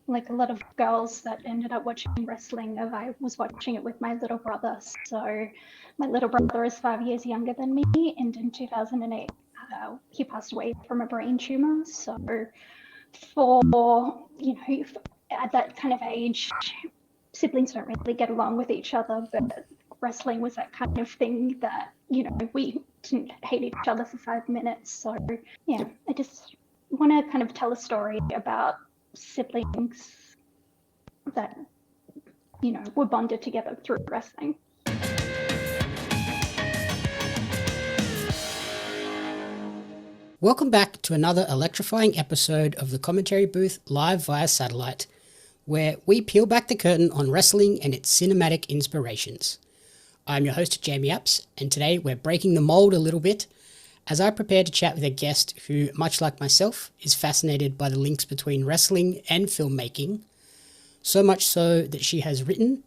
like a lot of girls that ended up watching wrestling, I was watching it with my little brother. So my little brother is 5 years younger than me, and in 2008, he passed away from a brain tumor. So for, at that kind of age, siblings don't really get along with each other, but wrestling was that kind of thing that, we didn't hate each other for 5 minutes. So yeah, Yep. I just want to kind of tell a story about siblings that, were bonded together through wrestling. Welcome back to another electrifying episode of the Commentary Booth live via satellite, where we peel back the curtain on wrestling and its cinematic inspirations. I'm your host, Jamie Apps, and today we're breaking the mold a little bit as I prepare to chat with a guest who, much like myself, is fascinated by the links between wrestling and filmmaking, so much so that she has written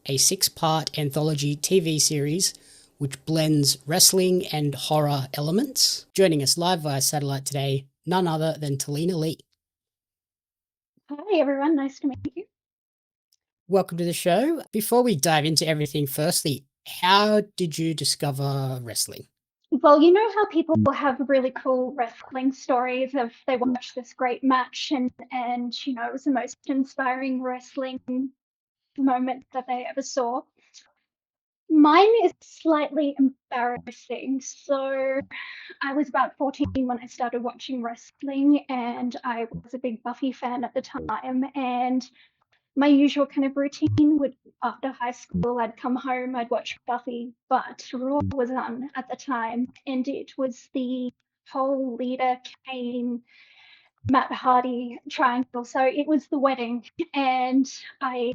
a 6-part anthology TV series which blends wrestling and horror elements. Joining us live via satellite today, none other than Taleena Lee. Hi, everyone. Nice to meet you. Welcome to the show. Before we dive into everything, firstly, how did you discover wrestling? Well, you know how people have really cool wrestling stories of they watched this great match and it was the most inspiring wrestling moment that they ever saw. Mine is slightly embarrassing. So I was about 14 when I started watching wrestling, and I was a big Buffy fan at the time. And my usual kind of routine would, after high school, I'd come home, I'd watch Buffy, but Raw was on at the time, and it was the whole Lita Kane Matt Hardy triangle. So it was the wedding, and I,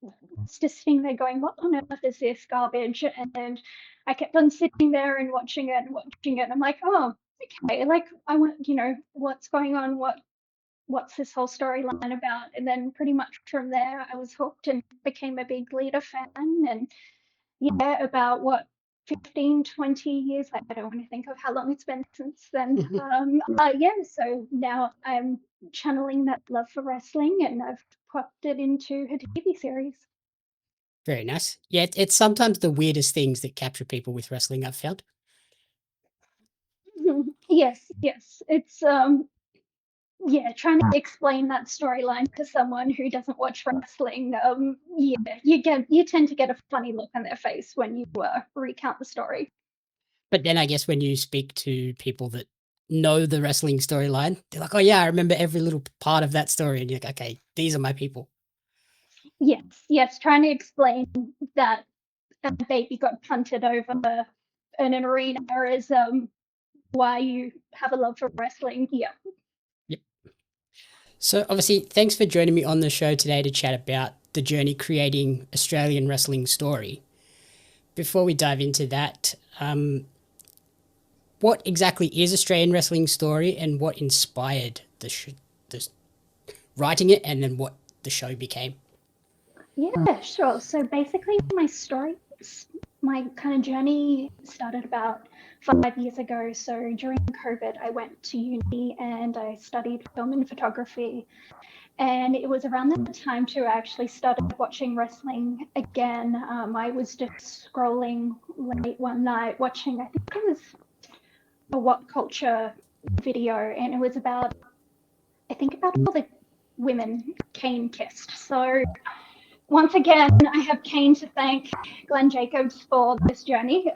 was just sitting there going, "What on earth is this garbage?" And I kept on sitting there and watching it and watching it. And I'm like, "Oh, okay. Like I want, what's going on? What's this whole storyline about?" And then pretty much from there, I was hooked and became a big Lita fan. And yeah, about what 15, 20 years. I don't want to think of how long it's been since then. Yeah, so now I'm channeling that love for wrestling, and I've popped it into a TV series. Very nice. Yeah, it's sometimes the weirdest things that capture people with wrestling, I've found. Yes, yes. It's yeah, trying to explain that storyline to someone who doesn't watch wrestling, yeah, you tend to get a funny look on their face when you recount the story. But then I guess when you speak to people that know the wrestling storyline, they're like, oh yeah, I remember every little part of that story. And you're like, okay, these are my people. Yes, yes, trying to explain that a baby got punted over in an arena is why you have a love for wrestling. Yeah. Yep. So obviously, thanks for joining me on the show today to chat about the journey creating Australian wrestling story. Before we dive into that, what exactly is Australian wrestling story and what inspired the writing it and then what the show became? Yeah, sure. So basically, my kind of journey started about 5 years ago. So during COVID, I went to uni and I studied film and photography. And it was around that time too, I actually started watching wrestling again. I was just scrolling late one night watching, I think it was a What Culture video, and it was about, I think, about all the women Kane kissed. So once again, I have Kane to thank, Glenn Jacobs, for this journey.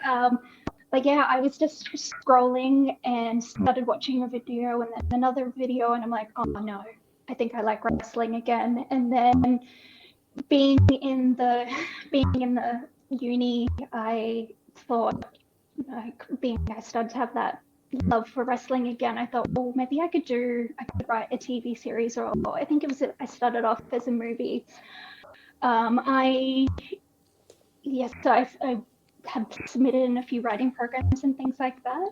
But yeah, I was just scrolling and started watching a video and then another video, and I'm like, oh no, I think I like wrestling again. And then being in the being in the uni, I thought, I started to have that love for wrestling again. I thought, well, maybe I could write a TV series, or I think I started off as a movie. I Yes, so I had submitted in a few writing programs and things like that.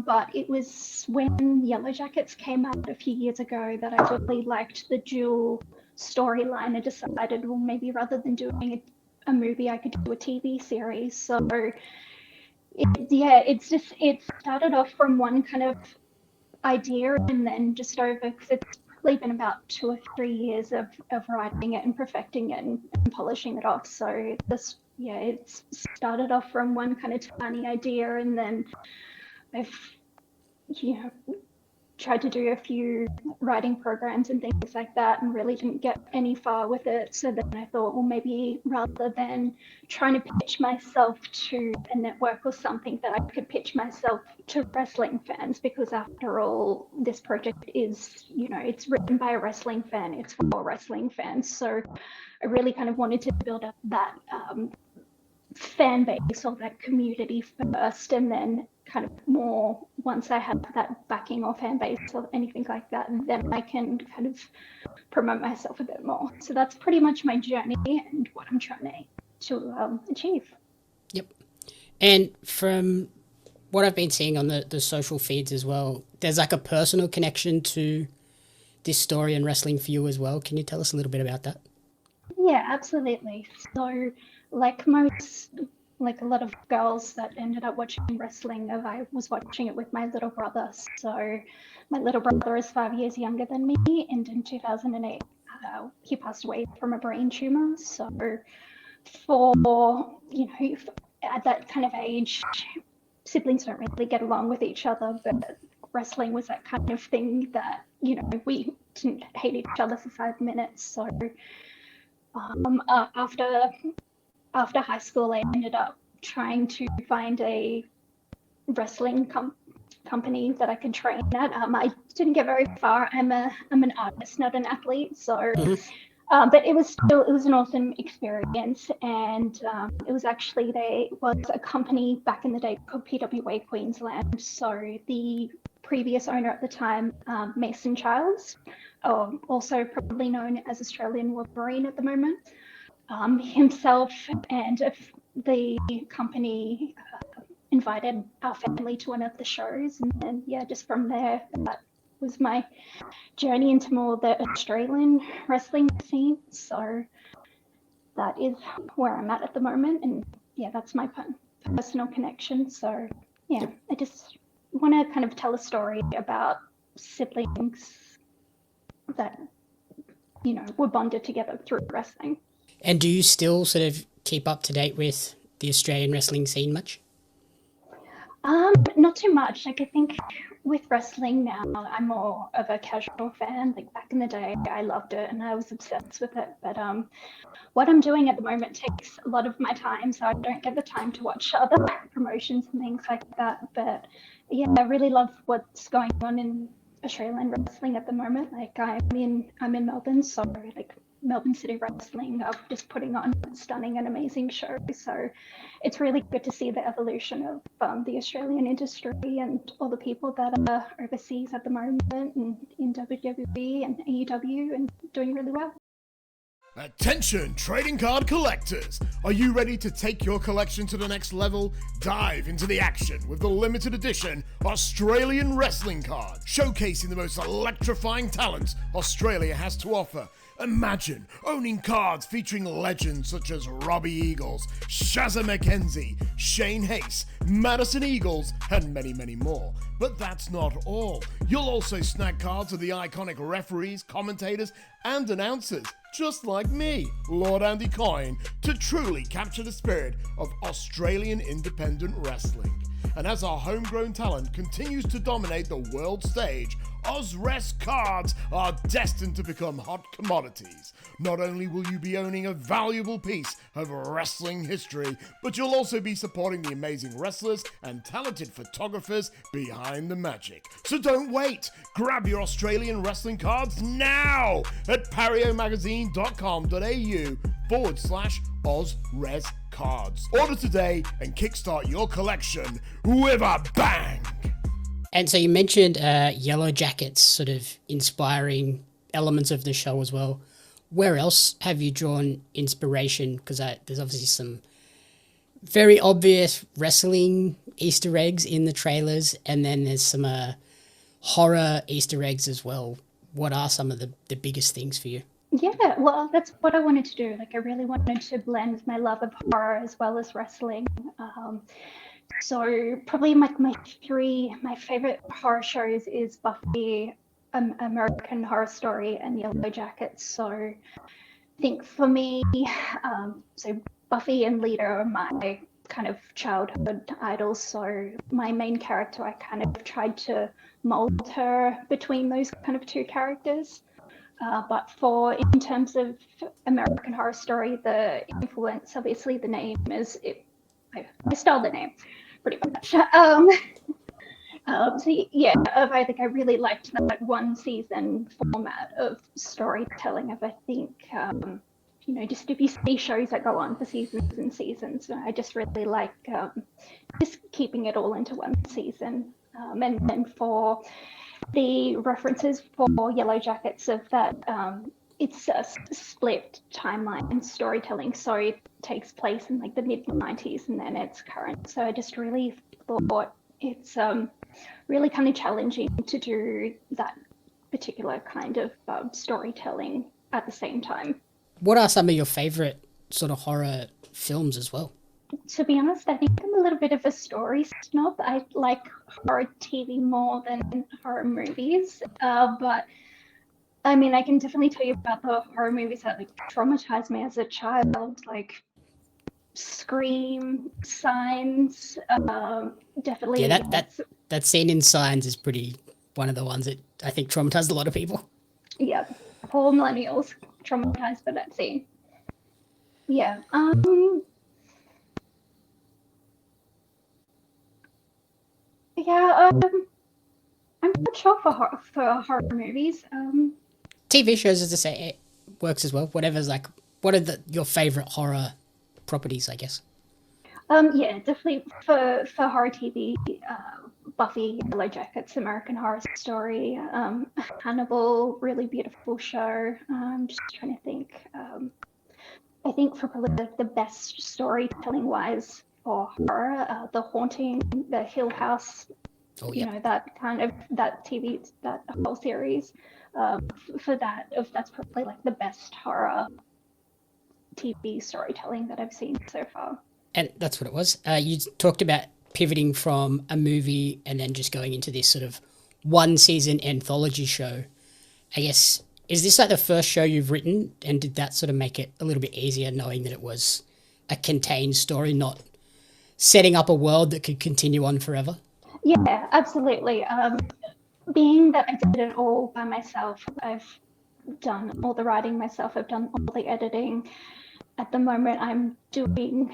But it was when Yellow Jackets came out a few years ago that I really liked the dual storyline and decided, well, maybe rather than doing a movie, I could do a TV series. So yeah, it started off from one kind of idea and then just over because it's probably been about 2 or 3 years of writing it and perfecting it and polishing it off. So this, yeah, it's started off from one kind of tiny idea, and then I've, you know, tried to do a few writing programs and things like that and really didn't get any far with it. So then I thought, well, maybe rather than trying to pitch myself to a network or something, that I could pitch myself to wrestling fans, because after all, this project is, it's written by a wrestling fan, it's for wrestling fans. So I really kind of wanted to build up that fan base or that community first, and then kind of more, once I had that backing or fan base or anything like that, then I can kind of promote myself a bit more. So that's pretty much my journey and what I'm trying to achieve. Yep. And from what I've been seeing on the social feeds as well, there's like a personal connection to this story and wrestling for you as well. Can you tell us a little bit about that? Yeah, absolutely. So like a lot of girls that ended up watching wrestling, I was watching it with my little brother. So my little brother is 5 years younger than me, and in 2008, he passed away from a brain tumor. So for, at that kind of age, siblings don't really get along with each other, but wrestling was that kind of thing that, we didn't hate each other for 5 minutes. So after high school, I ended up trying to find a wrestling company that I could train at. I didn't get very far. I'm an artist, not an athlete. So, but it was an awesome experience, and it was actually, there was a company back in the day called PWA Queensland. So the previous owner at the time, Mason Childs, also probably known as Australian Wolverine at the moment, himself and the company invited our family to one of the shows, and then yeah, just from there, that was my journey into more the Australian wrestling scene. So that is where I'm at the moment, and yeah, that's my personal connection. So yeah, I just want to kind of tell a story about siblings that were bonded together through wrestling. And do you still sort of keep up to date with the Australian wrestling scene much? Not too much. Like, I think with wrestling now, I'm more of a casual fan. Like back in the day, I loved it and I was obsessed with it. But what I'm doing at the moment takes a lot of my time, so I don't get the time to watch other promotions and things like that. But yeah, I really love what's going on in Australian wrestling at the moment. Like I'm in Melbourne, so like Melbourne City Wrestling are just putting on stunning and amazing shows. So it's really good to see the evolution of the Australian industry and all the people that are overseas at the moment and in WWE and AEW and doing really well. Attention, trading card collectors! Are you ready to take your collection to the next level? Dive into the action with the limited edition Australian wrestling card, showcasing the most electrifying talents Australia has to offer. Imagine owning cards featuring legends such as Robbie Eagles, Shazza McKenzie, Shane Hayes, Madison Eagles, and many, many more. But that's not all. You'll also snag cards of the iconic referees, commentators, and announcers, just like me, Lord Andy Coyne, to truly capture the spirit of Australian independent wrestling. And as our homegrown talent continues to dominate the world stage, OzRest cards are destined to become hot commodities. Not only will you be owning a valuable piece of wrestling history, but you'll also be supporting the amazing wrestlers and talented photographers behind the magic. So don't wait! Grab your Australian wrestling cards now at pariomagazine.com.au/OzRes cards. Order today and kickstart your collection with a bang! And so you mentioned Yellow Jackets sort of inspiring elements of the show as well. Where else have you drawn inspiration? Because there's obviously some very obvious wrestling Easter eggs in the trailers, and then there's some horror Easter eggs as well. What are some of the biggest things for you? Yeah, well, that's what I wanted to do. Like, I really wanted to blend my love of horror as well as wrestling. So probably my favorite horror shows is Buffy, American Horror Story and Yellow Jackets. So I think for me, so Buffy and Lita are my kind of childhood idols. So my main character, I kind of tried to mold her between those kind of two characters. But in terms of American Horror Story, the influence, obviously the name is, I stole the name pretty much. So yeah, I think I really liked that one season format of storytelling. I think, just if you see shows that go on for seasons and seasons, I just really like just keeping it all into one season. And then for the references for Yellow Jackets of that, it's a split timeline storytelling. So it takes place in like the mid-90s and then it's current. So I just really thought it's really kind of challenging to do that particular kind of storytelling at the same time. What are some of your favourite sort of horror films as well? To be honest, I think I'm a little bit of a story snob. I like horror TV more than horror movies. But I mean, I can definitely tell you about the horror movies that like traumatized me as a child, like Scream, Signs. Definitely. Yeah, that scene in Signs is pretty one of the ones that I think traumatized a lot of people. Yeah, poor millennials traumatized by that scene. Yeah. Yeah. I'm not sure for horror movies. TV shows, as I say, it works as well. Whatever's like, what are your favourite horror properties, I guess? Yeah, definitely for horror TV, Buffy, Yellow Jackets, American Horror Story, Hannibal, really beautiful show. I'm just trying to think. I think for probably the best storytelling wise for horror, The Haunting, the Hill House, Oh, yeah. that TV, that whole series. For that's probably like the best horror TV storytelling that I've seen so far. And that's what it was. You talked about pivoting from a movie and then just going into this sort of one season anthology show. I guess, is this like the first show you've written? And did that sort of make it a little bit easier knowing that it was a contained story, not setting up a world that could continue on forever? Yeah, absolutely. Being that I did it all by myself, I've done all the writing myself, I've done all the editing. At the moment, I'm doing,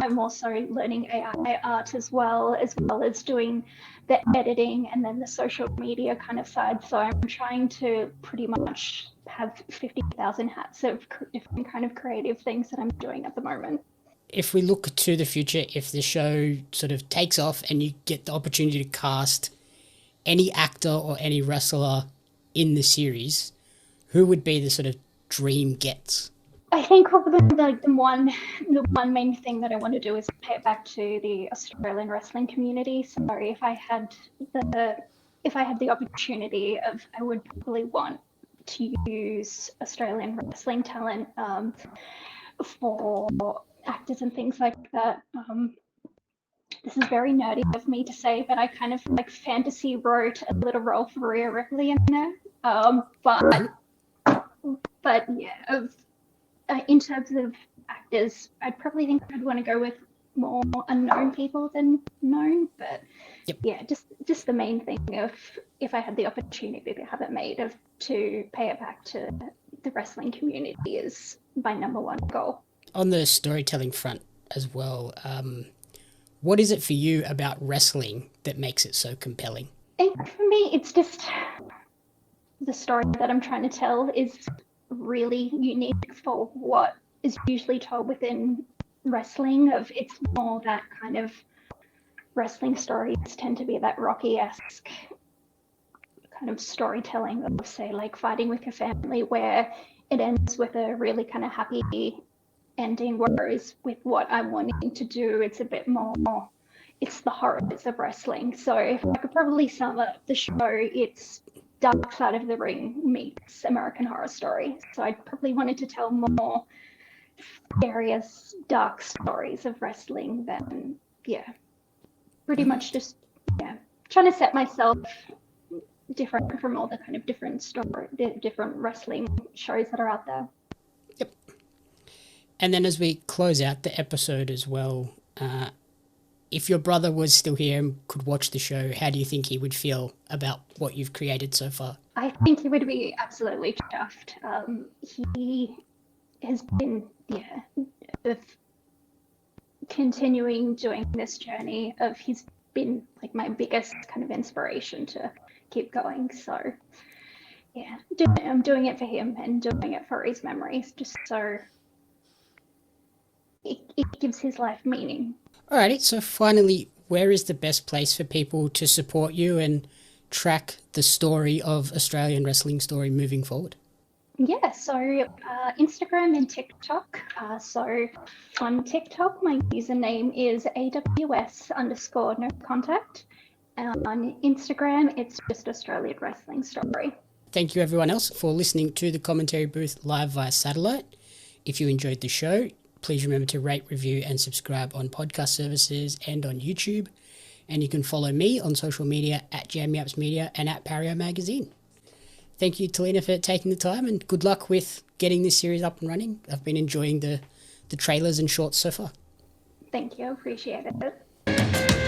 I'm also learning AI art as well as doing the editing and then the social media kind of side. So I'm trying to pretty much have 50,000 hats of different kind of creative things that I'm doing at the moment. If we look to the future, if the show sort of takes off and you get the opportunity to cast any actor or any wrestler in the series, who would be the sort of dream gets? I think the one main thing that I want to do is pay it back to the Australian wrestling community. So if I had the opportunity I would probably want to use Australian wrestling talent for actors and things like that. This is very nerdy of me to say, but I kind of like fantasy wrote a little role for Rhea Ripley in there. But yeah, in terms of actors, I'd probably think I'd want to go with more unknown people than known. But Yep. yeah, just the main thing of if I had the opportunity to have it made to pay it back to the wrestling community is my number one goal. On the storytelling front as well, what is it for you about wrestling that makes it so compelling? I think for me, it's just the story that I'm trying to tell is really unique for what is usually told within wrestling. It's more that kind of wrestling stories tend to be that Rocky-esque kind of storytelling of, say, like fighting with your family, where it ends with a really kind of happy ending, whereas with what I'm wanting to do, it's a bit more, it's the horrors of wrestling. So if I could probably sum up the show, it's Dark Side of the Ring meets American Horror Story. So I probably wanted to tell more serious, dark stories of wrestling than, pretty much just, trying to set myself different from all the kind of different wrestling shows that are out there. Yep. And then as we close out the episode as well, if your brother was still here and could watch the show, how do you think he would feel about what you've created so far? I think he would be absolutely chuffed. He has been, continuing doing this journey he's been like my biggest kind of inspiration to keep going. So yeah, I'm doing it for him and doing it for his memories, just so it gives his life meaning. Alrighty, so finally, where is the best place for people to support you and track the story of Australian wrestling story moving forward? Yeah, so Instagram and TikTok. So on TikTok, my username is AWS_no contact. On Instagram, it's just Australian Wrestling Story. Thank you everyone else for listening to the Commentary Booth live via satellite. If you enjoyed the show, please remember to rate, review and subscribe on podcast services and on YouTube. And you can follow me on social media at JamieUpsMedia and at Pario Magazine. Thank you, Taleena, for taking the time, and good luck with getting this series up and running. I've been enjoying the trailers and shorts so far. Thank you. Appreciate it.